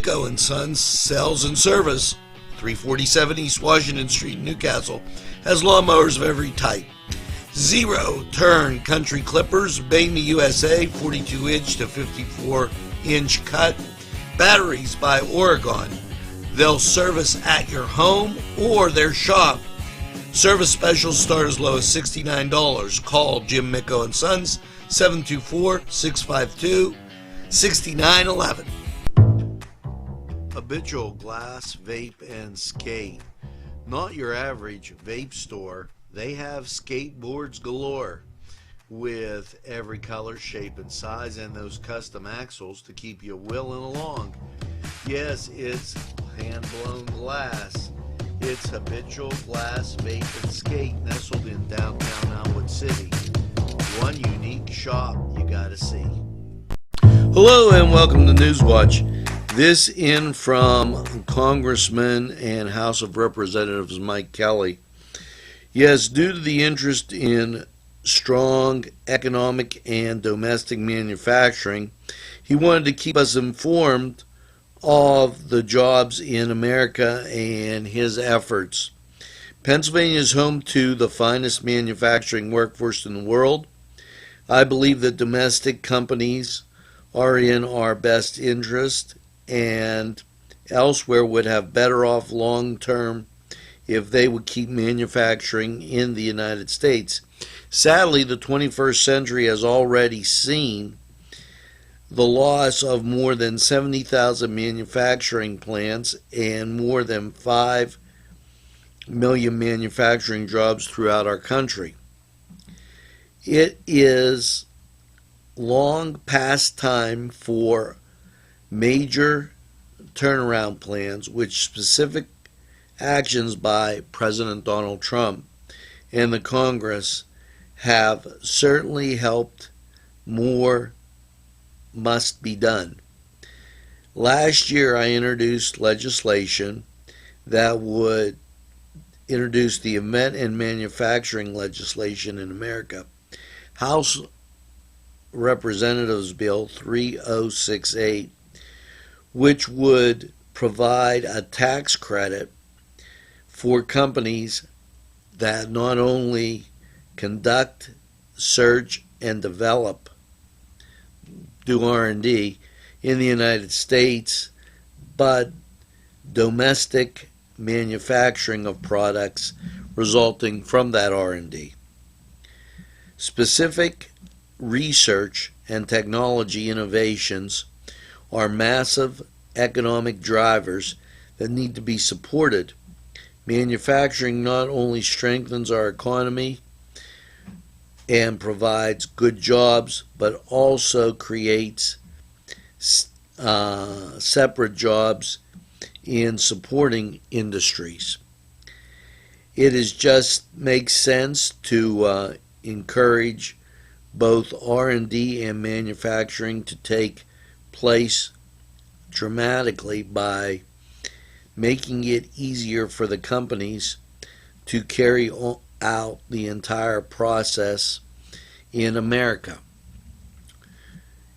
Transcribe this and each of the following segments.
Micco & Sons Sales and Service, 347 East Washington Street, Newcastle, has lawnmowers of every type. Zero-turn country clippers, made in the USA, 42-inch to 54-inch cut. Batteries by Oregon. They'll service at your home or their shop. Service specials start as low as $69. Call Jim Micco & Sons, 724-652-6911. Habitual Glass Vape and Skate. Not your average vape store. They have skateboards galore with every color, shape, and size, and those custom axles to keep you wheeling along. Yes, it's hand-blown glass. It's Habitual Glass Vape and Skate, nestled in downtown Elmwood City. One unique shop you gotta see. Hello and welcome to NewsWatch. This in from Congressman and House of Representatives Mike Kelly. Yes, due to the interest in strong economic and domestic manufacturing, he wanted to keep us informed of the jobs in America and his efforts. Pennsylvania is home to the finest manufacturing workforce in the world. I believe that domestic companies are in our best interest and elsewhere would have better off long term if they would keep manufacturing in the United States. Sadly, the 21st century has already seen the loss of more than 70,000 manufacturing plants and more than 5 million manufacturing jobs throughout our country. It is long past time for major turnaround plans, which specific actions by President Donald Trump and the Congress have certainly helped. More must be done. Last year I introduced legislation that would introduce the event and manufacturing legislation in America. House Representatives Bill 3068, which would provide a tax credit for companies that not only conduct, search, and develop, do R&D in the United States, but domestic manufacturing of products resulting from that R&D. Specific research and technology innovations are massive economic drivers that need to be supported. Manufacturing not only strengthens our economy and provides good jobs, but also creates separate jobs in supporting industries. It is just makes sense to encourage both R&D and manufacturing to take place dramatically by making it easier for the companies to carry out the entire process in America.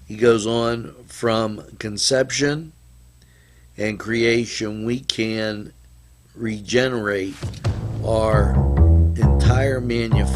He goes on, from conception and creation, we can regenerate our entire manufacturing